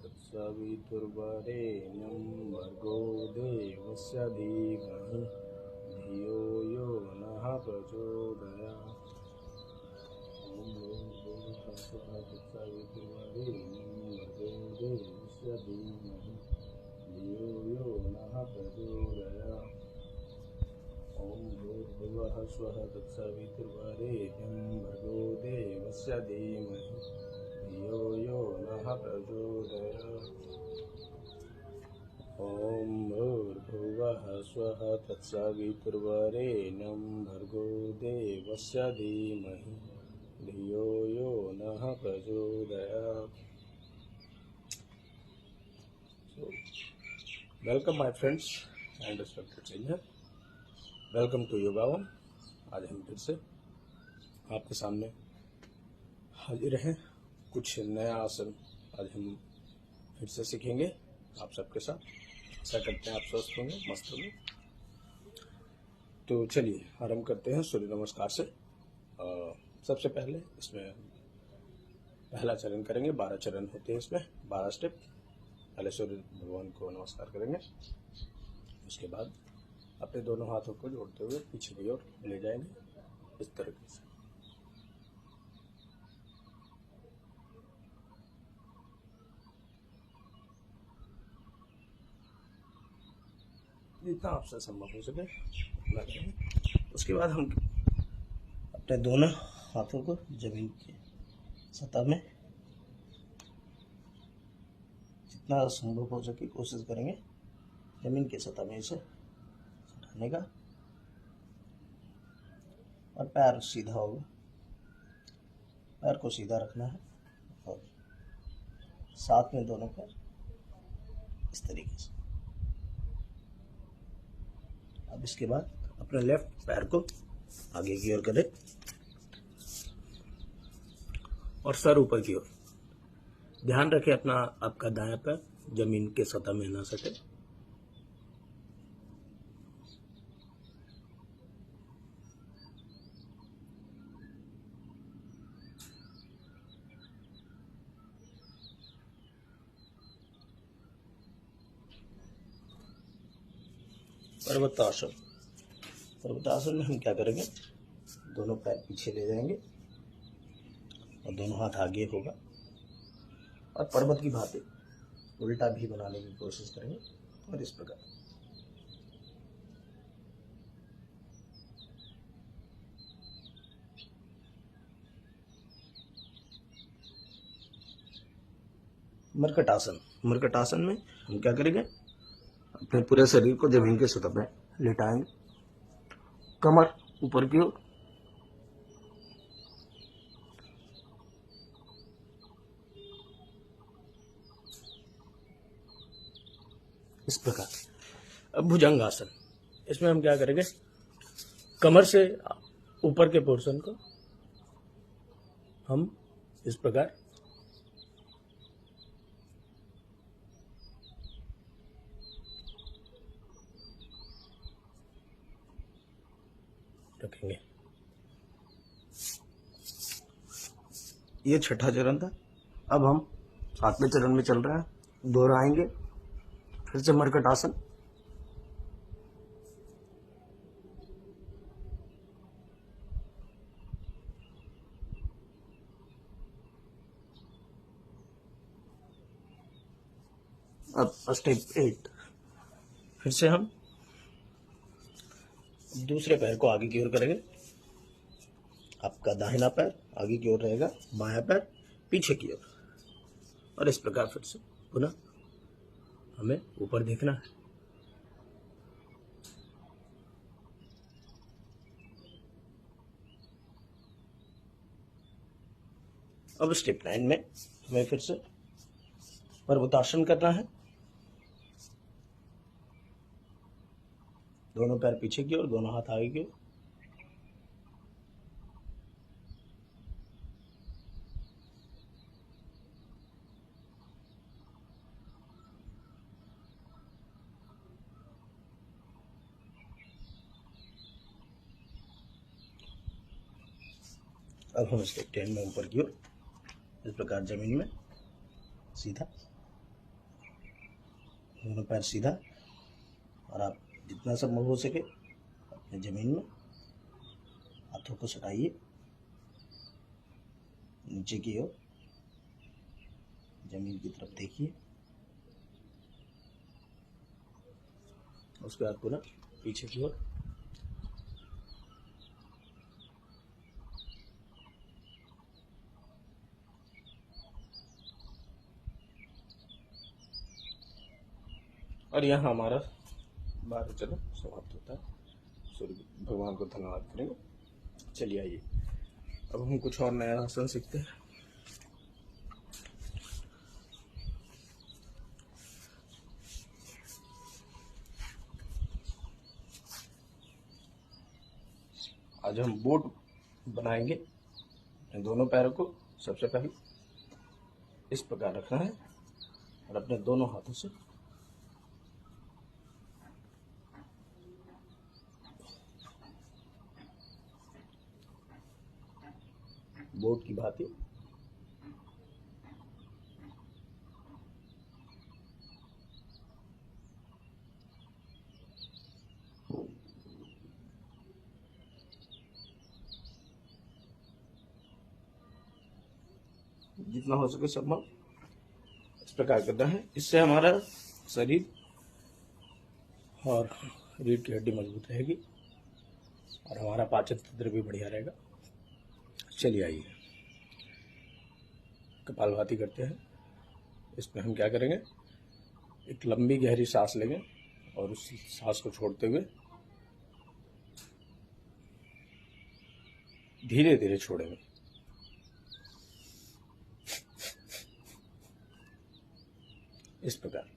तत्सवितुर्वरेण्यं भर्गो देवस्य धीमहि धियो यो नः प्रचोदयात्। ॐ भूर्भुवः स्वः तत्सवितुर्वरेण्यं भर्गो देवस्य धीमहि धियो यो नः प्रचोदयात्। ॐ भूर्भुवः स्वः तत्सवितुर्वरेण्यं भर्गो देवस्य धीमहि धियो यो नः प्रचोदयात्। ॐ भूर्भुवः स्वः तत्सवितुर्वरेण्यं भर्गो देवस्य धीमहि धियो यो नः प्रचोदयात्। Welcome my friends and respected senior, welcome to yoga one. आज हम फिर से आपके सामने हाजिर हैं। कुछ नया आसन आज हम फिर से सीखेंगे आप सबके साथ। ऐसा करते हैं आप स्वस्थ होंगे, मस्त होंगे। तो चलिए आरंभ करते हैं सूर्य नमस्कार से। सबसे पहले इसमें पहला चरण करेंगे। 12 चरण होते हैं इसमें, 12 स्टेप। पहले सूर्य भगवान को नमस्कार करेंगे, उसके बाद अपने दोनों हाथों को जोड़ते हुए पीछे की ओर ले जाएंगे इस तरीके से। जितना आपसे संभव हो सके उतना करेंगे। उसके बाद हम अपने दोनों हाथों को जमीन की सतह में जितना संभव हो सके कोशिश करेंगे जमीन की सतह में इसे उठाने का, और पैर सीधा होगा। पैर को सीधा रखना है और साथ में दोनों पैर इस तरीके से। अब इसके बाद अपने लेफ्ट पैर को आगे की ओर करें और सर ऊपर की ओर। ध्यान रखें आपका दायां पैर जमीन के सतह में ना सटे। पर्वतासन। पर्वतासन में हम क्या करेंगे, दोनों पैर पीछे ले जाएंगे और दोनों हाथ आगे होगा और पर्वत की भांति उल्टा भी बनाने की कोशिश करेंगे। और इस प्रकार मरकटासन। मरकटासन में हम क्या करेंगे, अपने पूरे शरीर को जमीन के सतह पर लेटाएंगे, कमर ऊपर की ओर, इस प्रकार। अब भुजंगासन। इसमें हम क्या करेंगे, कमर से ऊपर के पोर्शन को हम इस प्रकार रखेंगे। ये छठा चरण था। अब हम 7वें चरण में चल रहा है। दोहराएंगे फिर से मरकटासन। अब स्टेप 8। फिर से हम दूसरे पैर को आगे की ओर करेंगे। आपका दाहिना पैर आगे की ओर रहेगा, बायां पैर पीछे की ओर, और इस प्रकार फिर से पुनः हमें ऊपर देखना है। अब स्टेप 9 में हमें फिर से पर्वतासन करना है। दोनों पैर पीछे की ओर, दोनों हाथ आगे की ओर। अब हम स्टेप 10 में ऊपर की ओर इस प्रकार जमीन में सीधा, दोनों पैर सीधा, और आप जितना संभव हो सके अपने ज़मीन में हाथों को सटाइए नीचे की ओर, ज़मीन की तरफ देखिए। उसके बाद पुनः पीछे की ओर। और यहाँ हमारा 12 चरण समाप्त होता है। सूर्य भगवान को धन्यवाद करेंगे। चलिए आइए अब हम कुछ और नया आसन सीखते हैं। आज हम बोट बनाएंगे। दोनों पैरों को सबसे पहले इस प्रकार रखना है और अपने दोनों हाथों से बोट की भांति जितना हो सके संभव इस प्रकार करना है। इससे हमारा शरीर और रीढ़ की हड्डी मजबूत रहेगी और हमारा पाचन तंत्र भी बढ़िया रहेगा। चलिए आइए कपालभाति करते हैं। इसमें हम क्या करेंगे, एक लंबी गहरी सांस लेंगे और उस सांस को छोड़ते हुए धीरे धीरे छोड़ेंगे। इस प्रकार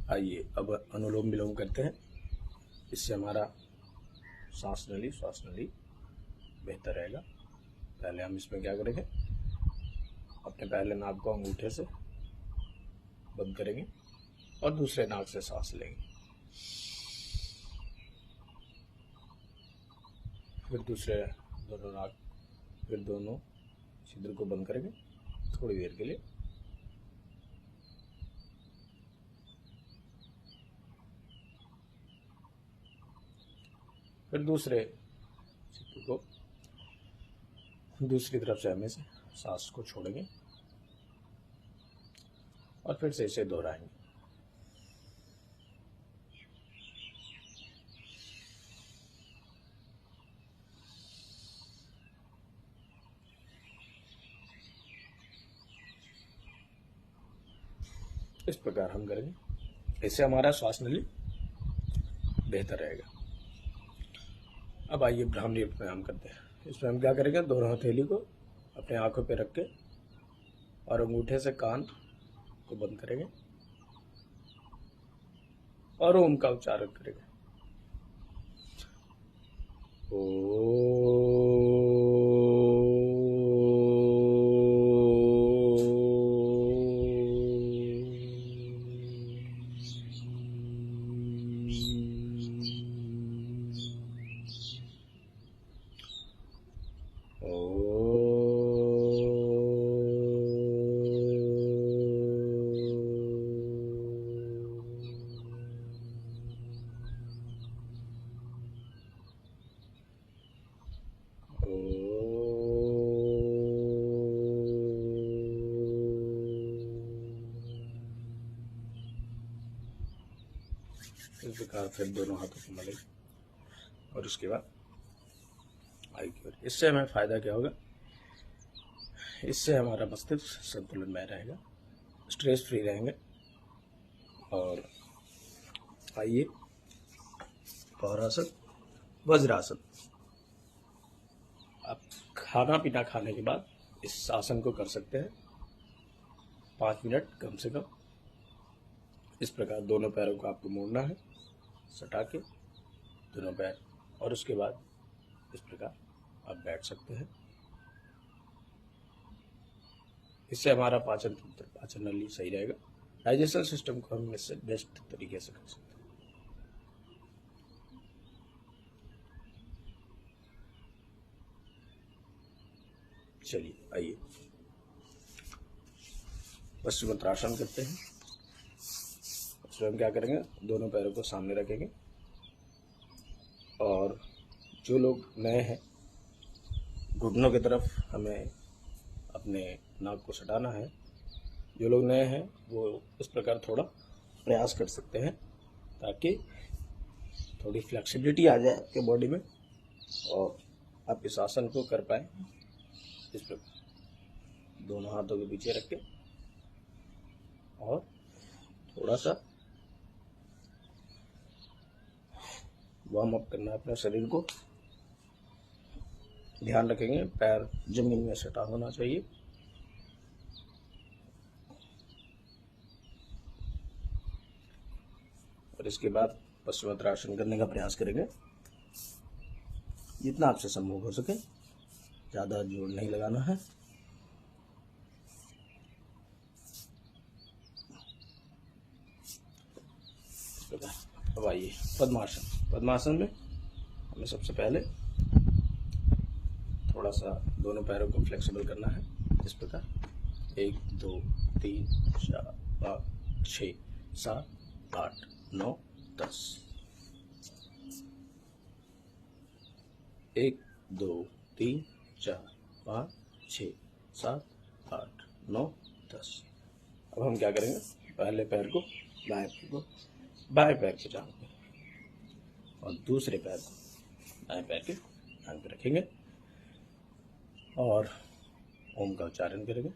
आइए अब अनुलोम विलोम करते हैं। इससे हमारा श्वास नली बेहतर रहेगा। पहले हम इसमें क्या करेंगे, अपने पहले नाक को अंगूठे से बंद करेंगे और दूसरे नाक से सांस लेंगे। फिर दूसरे दोनों नाक, फिर दोनों छिद्र को बंद करेंगे थोड़ी देर के लिए। फिर दूसरे छिद्र को दूसरी तरफ से हमें से सांस को छोड़ेंगे और फिर से इसे दोहराएंगे। इस प्रकार हम करेंगे। इससे हमारा श्वास नली बेहतर रहेगा। अब आइए ब्राह्मणी प्राणायाम करते हैं। इसमें हम क्या करेंगे, दोनों हथेली को अपने आंखों पे रख के और अंगूठे से कान को बंद करेंगे और ओम का उच्चारण करेंगे। इस प्रकार फिर दोनों हाथों को मलेंगे और उसके बाद आई की ओर। इससे हमें फायदा क्या होगा, इससे हमारा मस्तिष्क संतुलन में रहेगा, स्ट्रेस फ्री रहेंगे। और आइए पौरासन, वज्रासन। आप खाना पीना खाने के बाद इस आसन को कर सकते हैं 5 मिनट कम से कम। इस प्रकार दोनों पैरों को आपको मोड़ना है, सटा के दोनों पैर, और उसके बाद इस प्रकार आप बैठ सकते हैं। इससे हमारा पाचन तंत्र, पाचन नली सही रहेगा। डाइजेशन सिस्टम को हम इससे बेस्ट तरीके से कर सकते हैं। चलिए आइए पश्चिमोत्तासन करते हैं। उसमें हम क्या करेंगे, दोनों पैरों को सामने रखेंगे, और जो लोग नए हैं घुटनों की तरफ हमें अपने नाक को सटाना है। जो लोग नए हैं वो इस प्रकार थोड़ा प्रयास कर सकते हैं ताकि थोड़ी फ्लेक्सिबिलिटी आ जाए आपके बॉडी में और आप इस आसन को कर पाए। इस प्रकार दोनों हाथों के पीछे रख के और थोड़ा सा वार्म अप करना है अपने शरीर को। ध्यान रखेंगे पैर जमीन में सटा होना चाहिए। और इसके बाद पश्चिमोत्तासन करने का प्रयास करेंगे जितना आपसे संभव हो सके। ज़्यादा जोर नहीं लगाना है। अब आइए पद्मासन। पद्मासन में हमें सबसे पहले थोड़ा सा दोनों पैरों को फ्लेक्सिबल करना है। इस प्रकार 1 2 3 4 5 6 7 8 9 10। 1 2 3 4 5 6 7 8 9 10। अब हम क्या करेंगे, पहले पैर को बाएं पैर के जांघ पे और दूसरे पैर को दाएं पैर के जांघ पे रखेंगे और ओम का उच्चारण करेंगे।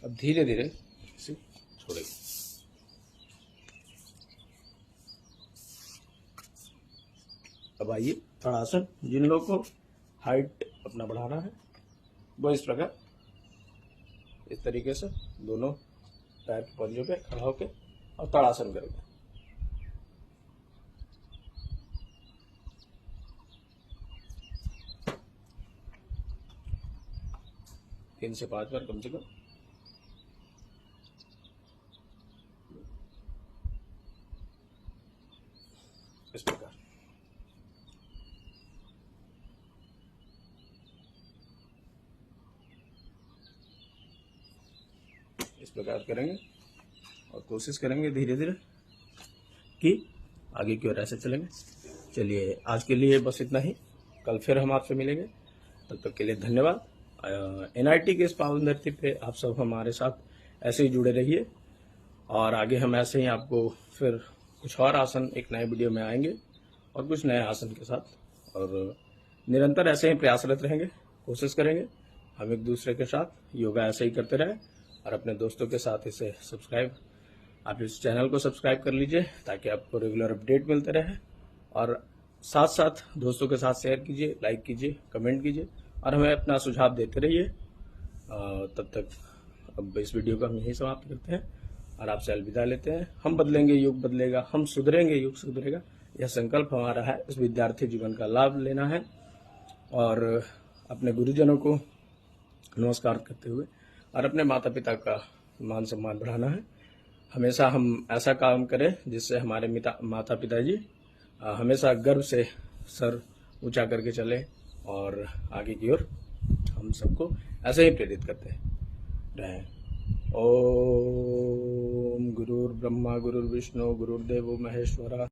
अब धीरे धीरे इसे छोड़ेंगे। अब आइए ताड़ासन। जिन लोगों को हाइट अपना बढ़ाना है वो इस प्रकार इस तरीके से दोनों पैर के पंजों पे खड़ा होकर और ताड़ासन करेंगे। 3 से 5 बार कम से कम। इस प्रकार करेंगे और कोशिश करेंगे धीरे धीरे कि आगे की ओर ऐसे चलेंगे। चलिए आज के लिए बस इतना ही। कल फिर हम आपसे मिलेंगे। तब तक के लिए धन्यवाद। NIT के इस पावन धरती पे आप सब हमारे साथ ऐसे ही जुड़े रहिए और आगे हम ऐसे ही आपको फिर कुछ और आसन एक नए वीडियो में आएंगे और कुछ नए आसन के साथ, और निरंतर ऐसे ही प्रयासरत रहेंगे। कोशिश करेंगे हम एक दूसरे के साथ योगा ऐसे ही करते रहें और अपने दोस्तों के साथ इसे आप इस चैनल को सब्सक्राइब कर लीजिए ताकि आपको रेगुलर अपडेट मिलते रहे, और साथ साथ दोस्तों के साथ शेयर कीजिए, लाइक कीजिए, कमेंट कीजिए और हमें अपना सुझाव देते रहिए। तब तक अब इस वीडियो को हम यहीं समाप्त करते हैं और आपसे अलविदा लेते हैं। हम बदलेंगे, युग बदलेगा, हम सुधरेंगे, युग सुधरेगा, यह संकल्प हमारा है। इस विद्यार्थी जीवन का लाभ लेना है और अपने गुरुजनों को नमस्कार करते हुए और अपने माता पिता का मान सम्मान बढ़ाना है। हमेशा हम ऐसा काम करें जिससे हमारे माता पिताजी हमेशा गर्व से सर ऊंचा करके चले और आगे की ओर हम सबको ऐसे ही प्रेरित करते रहें। ओम गुरुर्ब्रह्मा गुरुर्विष्णु गुरुर्देवो महेश्वरा।